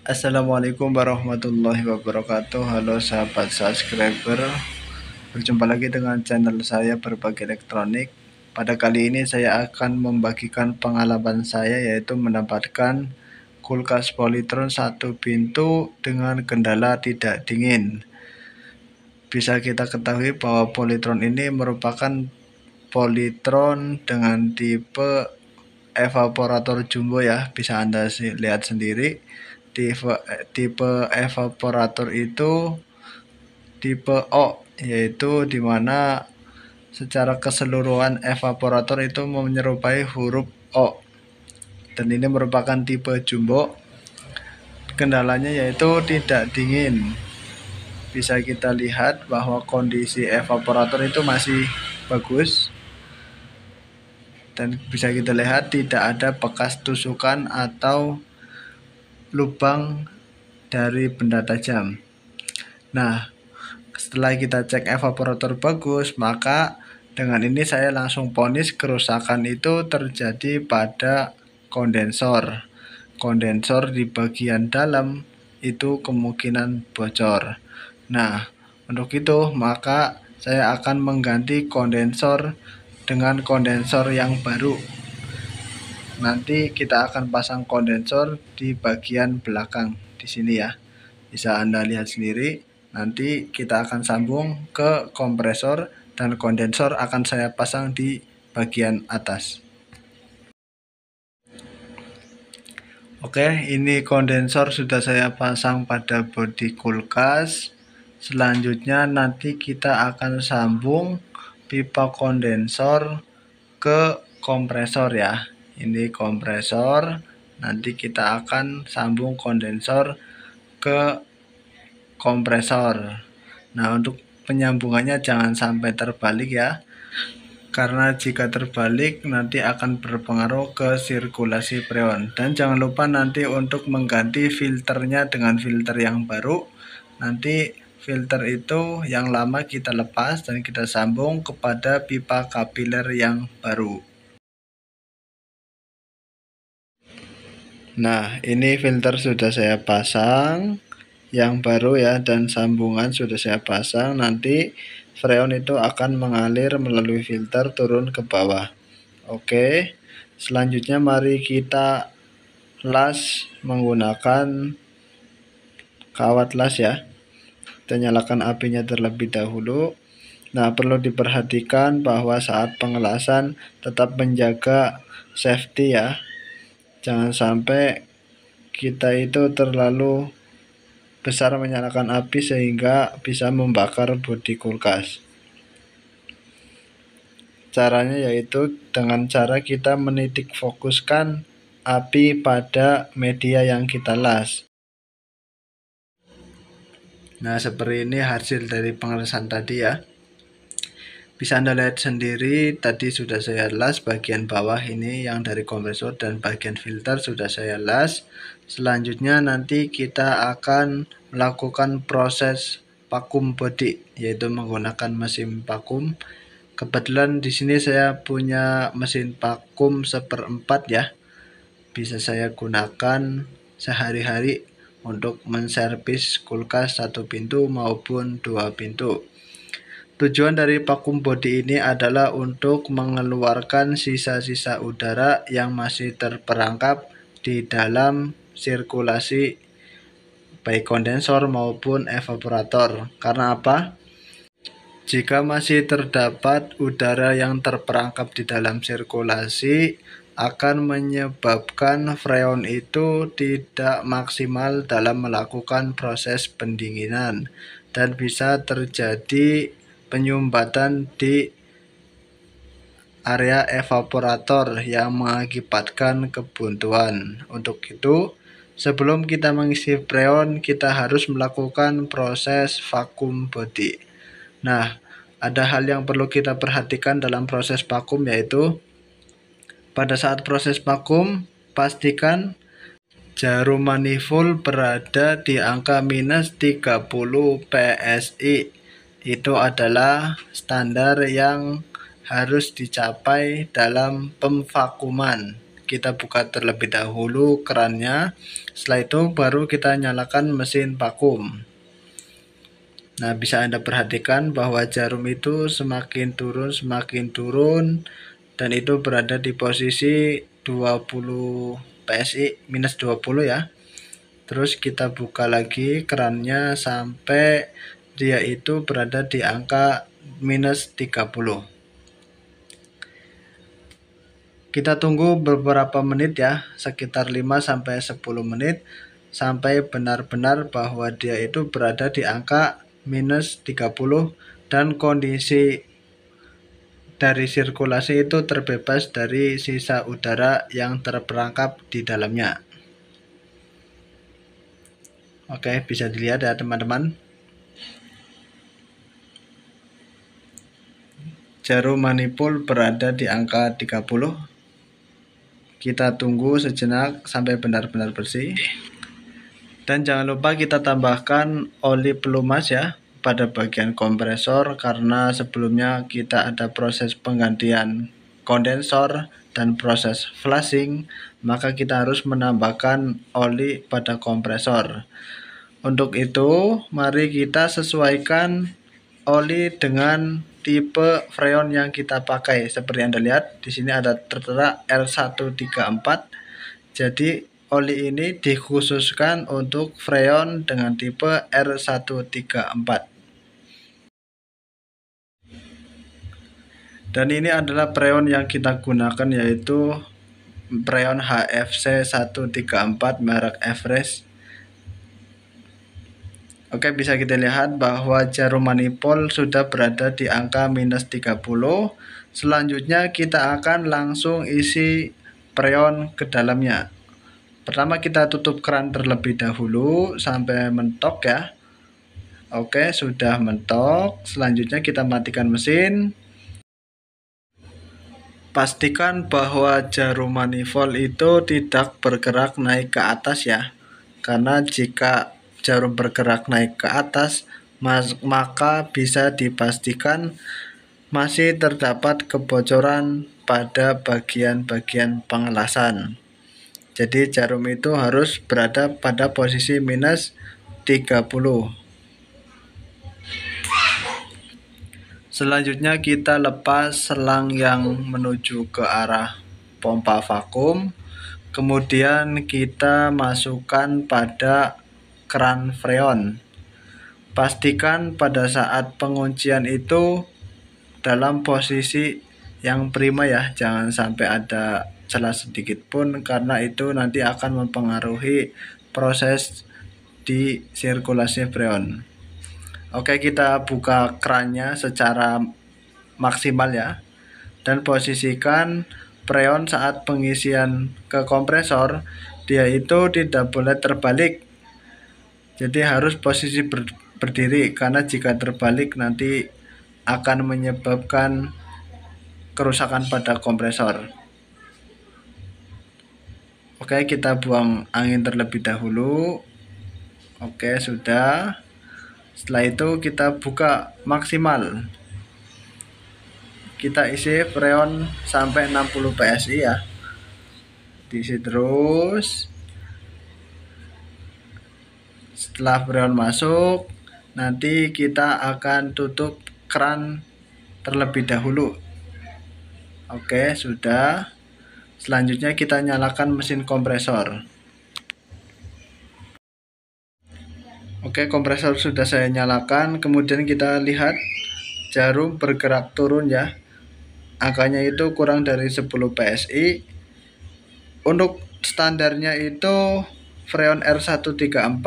Assalamualaikum warahmatullahi wabarakatuh. Halo sahabat subscriber, berjumpa lagi dengan channel saya Berbagi Elektronik. Pada kali ini saya akan membagikan pengalaman saya, yaitu mendapatkan kulkas Polytron 1 pintu dengan kendala tidak dingin. Bisa kita ketahui bahwa Polytron ini merupakan Polytron dengan tipe evaporator jumbo ya, bisa Anda lihat sendiri. Tipe evaporator itu tipe O, yaitu dimana secara keseluruhan evaporator itu menyerupai huruf O, dan ini merupakan tipe jumbo. Kendalanya yaitu tidak dingin. Bisa kita lihat bahwa kondisi evaporator itu masih bagus, dan bisa kita lihat tidak ada bekas tusukan atau lubang dari benda tajam. Nah, setelah kita cek evaporator bagus, maka dengan ini saya langsung vonis kerusakan itu terjadi pada kondensor. Kondensor di bagian dalam itu kemungkinan bocor. Nah, untuk itu maka saya akan mengganti kondensor dengan kondensor yang baru. Nanti kita akan pasang kondensor di bagian belakang di sini ya. Bisa Anda lihat sendiri. Nanti kita akan sambung ke kompresor dan kondensor akan saya pasang di bagian atas. Oke, ini kondensor sudah saya pasang pada bodi kulkas. Selanjutnya nanti kita akan sambung pipa kondensor ke kompresor ya. Ini kompresor, nanti kita akan sambung kondensor ke kompresor. Nah, untuk penyambungannya jangan sampai terbalik ya, karena jika terbalik nanti akan berpengaruh ke sirkulasi freon. Dan jangan lupa nanti untuk mengganti filternya dengan filter yang baru. Nanti filter itu yang lama kita lepas dan kita sambung kepada pipa kapiler yang baru. Nah, ini filter sudah saya pasang yang baru ya, dan sambungan sudah saya pasang. Nanti freon itu akan mengalir melalui filter turun ke bawah. Oke, selanjutnya mari kita las menggunakan kawat las ya. Kita nyalakan apinya terlebih dahulu. Nah, perlu diperhatikan bahwa saat pengelasan tetap menjaga safety ya. Jangan sampai kita itu terlalu besar menyalakan api sehingga bisa membakar bodi kulkas. Caranya yaitu dengan cara kita menitik fokuskan api pada media yang kita las. Nah, seperti ini hasil dari pengelasan tadi ya. Bisa Anda lihat sendiri, tadi sudah saya las bagian bawah ini yang dari kompresor, dan bagian filter sudah saya las. Selanjutnya nanti kita akan melakukan proses vakum body, yaitu menggunakan mesin vakum. Kebetulan di sini saya punya mesin vakum 1/4 ya. Bisa saya gunakan sehari-hari untuk menservis kulkas 1 pintu maupun 2 pintu. Tujuan dari vakum body ini adalah untuk mengeluarkan sisa-sisa udara yang masih terperangkap di dalam sirkulasi baik kondensor maupun evaporator. Karena apa? Jika masih terdapat udara yang terperangkap di dalam sirkulasi, akan menyebabkan freon itu tidak maksimal dalam melakukan proses pendinginan, dan bisa terjadi penyumbatan di area evaporator yang mengakibatkan kebuntuan. Untuk itu, sebelum kita mengisi freon, kita harus melakukan proses vakum body. Nah, ada hal yang perlu kita perhatikan dalam proses vakum, yaitu pada saat proses vakum, pastikan jarum manifold berada di angka -30 PSI. Itu adalah standar yang harus dicapai dalam pemvakuman. kita buka terlebih dahulu kerannya. Setelah itu baru kita nyalakan mesin vakum. Nah, bisa Anda perhatikan bahwa jarum itu semakin turun, dan itu berada di posisi 20 PSI, minus 20 ya. Terus kita buka lagi kerannya sampai dia itu berada di angka minus 30. Kita tunggu beberapa menit ya, sekitar 5-10 menit, sampai benar-benar bahwa dia itu berada di angka minus 30 dan kondisi dari sirkulasi itu terbebas dari sisa udara yang terperangkap di dalamnya. Oke, bisa dilihat ya teman-teman. Jarum manifold berada di angka 30. Kita tunggu sejenak sampai benar-benar bersih. Dan jangan lupa kita tambahkan oli pelumas ya pada bagian kompresor, karena sebelumnya kita ada proses penggantian kondensor dan proses flushing, maka kita harus menambahkan oli pada kompresor. Untuk itu, mari kita sesuaikan oli dengan tipe freon yang kita pakai. Seperti Anda lihat, di sini ada tertera R134. Jadi oli ini dikhususkan untuk freon dengan tipe R134. Dan ini adalah freon yang kita gunakan, yaitu freon HFC 134 merek Everest. Oke, bisa kita lihat bahwa jarum manifold sudah berada di angka minus 30. Selanjutnya kita akan langsung isi freon ke dalamnya. Pertama kita tutup keran terlebih dahulu sampai mentok ya. Oke, sudah mentok. Selanjutnya kita matikan mesin. Pastikan bahwa jarum manifold itu tidak bergerak naik ke atas ya. Karena jika jarum bergerak naik ke atas, maka bisa dipastikan masih terdapat kebocoran pada bagian-bagian pengelasan. Jadi jarum itu harus berada pada posisi minus 30. Selanjutnya kita lepas selang yang menuju ke arah pompa vakum. Kemudian kita masukkan pada keran freon. Pastikan pada saat penguncian itu dalam posisi yang prima ya, jangan sampai ada celah sedikit pun, karena itu nanti akan mempengaruhi proses di sirkulasi freon. Oke, kita buka kerannya secara maksimal ya, dan posisikan freon saat pengisian ke kompresor, dia itu tidak boleh terbalik. Jadi harus posisi berdiri, karena jika terbalik nanti akan menyebabkan kerusakan pada kompresor. Oke, kita buang angin terlebih dahulu. Oke, sudah. Setelah itu kita buka maksimal. Kita isi freon sampai 60 PSI ya. Diisi terus. Setelah freon masuk, nanti kita akan tutup keran terlebih dahulu. Oke, sudah. Selanjutnya kita nyalakan mesin kompresor. Oke, kompresor sudah saya nyalakan. Kemudian kita lihat jarum bergerak turun ya. Angkanya itu kurang dari 10 PSI. Untuk standarnya itu freon R134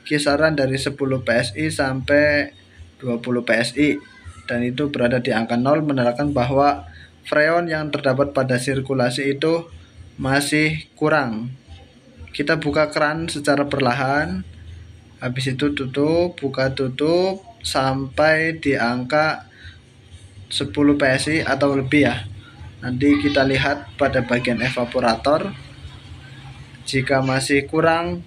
kisaran dari 10 PSI sampai 20 PSI. Dan itu berada di angka 0, menandakan bahwa freon yang terdapat pada sirkulasi itu masih kurang. Kita buka keran secara perlahan, habis itu tutup, buka tutup sampai di angka 10 PSI atau lebih ya. Nanti kita lihat pada bagian evaporator. Jika masih kurang,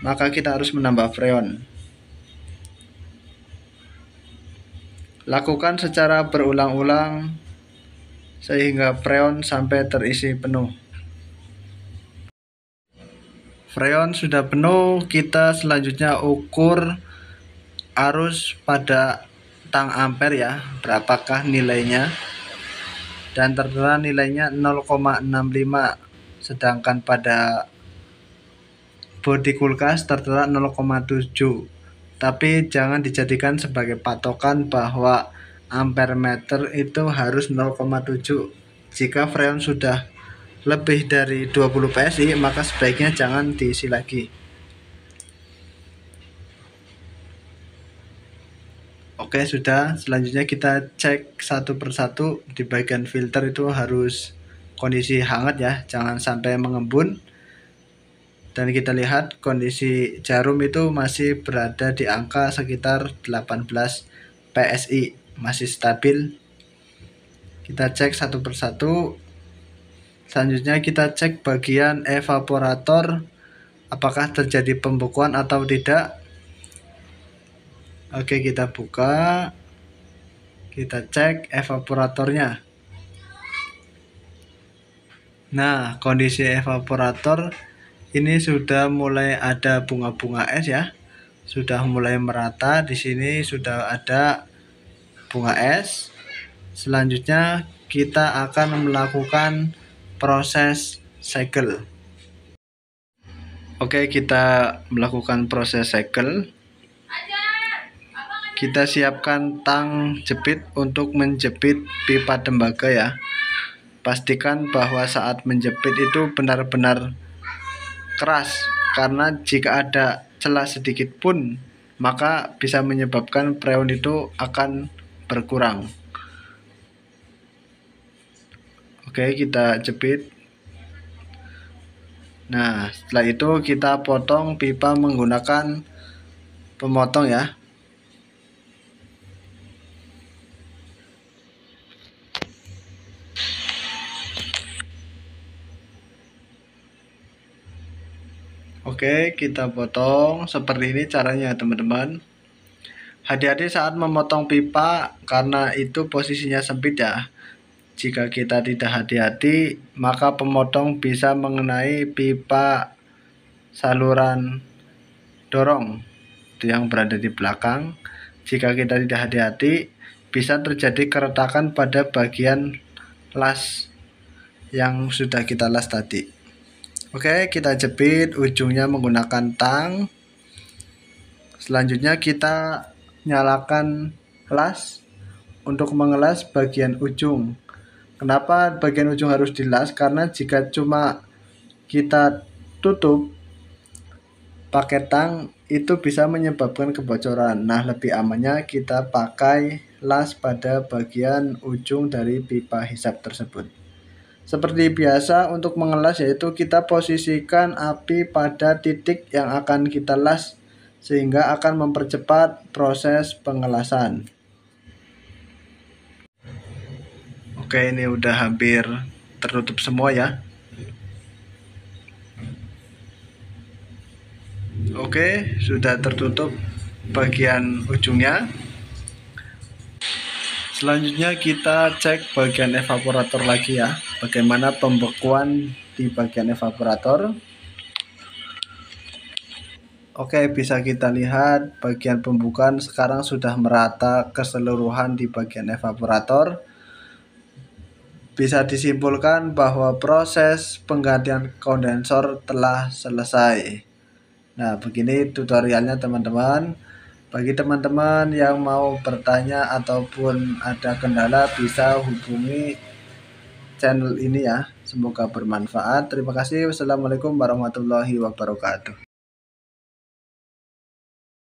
maka kita harus menambah freon. Lakukan secara berulang-ulang sehingga freon sampai terisi penuh. Freon sudah penuh, kita selanjutnya ukur arus pada tang ampere ya, berapakah nilainya, dan tertera nilainya 0,65, sedangkan pada bodi kulkas tertera 0,7. Tapi jangan dijadikan sebagai patokan bahwa ampere meter itu harus 0,7. Jika freon sudah lebih dari 20 PSI, maka sebaiknya jangan diisi lagi. Oke, sudah. Selanjutnya kita cek satu persatu. Di bagian filter itu harus kondisi hangat ya, jangan sampai mengembun. Dan kita lihat kondisi jarum itu masih berada di angka sekitar 18 PSI, masih stabil. Kita cek satu persatu. Selanjutnya kita cek bagian evaporator, apakah terjadi pembekuan atau tidak. Oke, kita buka, kita cek evaporatornya. Nah, kondisi evaporator ini sudah mulai ada bunga-bunga es ya, sudah mulai merata. Di sini sudah ada bunga es. Selanjutnya kita akan melakukan proses segel. Oke, kita melakukan proses segel. Kita siapkan tang jepit untuk menjepit pipa tembaga ya. Pastikan bahwa saat menjepit itu benar-benar keras, karena jika ada celah sedikit pun maka bisa menyebabkan freon itu akan berkurang. Oke, kita jepit. Nah, setelah itu kita potong pipa menggunakan pemotong ya. Oke, kita potong seperti ini caranya teman-teman. Hati-hati saat memotong pipa karena itu posisinya sempit ya. Jika kita tidak hati-hati, maka pemotong bisa mengenai pipa saluran dorong itu yang berada di belakang. Jika kita tidak hati-hati, bisa terjadi keretakan pada bagian las yang sudah kita las tadi. Oke, kita jepit ujungnya menggunakan tang. Selanjutnya kita nyalakan las untuk mengelas bagian ujung. Kenapa bagian ujung harus dilas? Karena jika cuma kita tutup pakai tang itu bisa menyebabkan kebocoran. Nah, lebih amannya kita pakai las pada bagian ujung dari pipa hisap tersebut. Seperti biasa untuk mengelas yaitu kita posisikan api pada titik yang akan kita las sehingga akan mempercepat proses pengelasan. Oke, ini udah hampir tertutup semua ya. Oke, sudah tertutup bagian ujungnya. Selanjutnya kita cek bagian evaporator lagi ya, bagaimana pembekuan di bagian evaporator. Oke, bisa kita lihat bagian pembukaan sekarang sudah merata keseluruhan di bagian evaporator. Bisa disimpulkan bahwa proses penggantian kondensor telah selesai. Nah, begini tutorialnya teman-teman. Bagi teman-teman yang mau bertanya ataupun ada kendala bisa hubungi channel ini ya. Semoga bermanfaat. Terima kasih. Wassalamualaikum warahmatullahi wabarakatuh.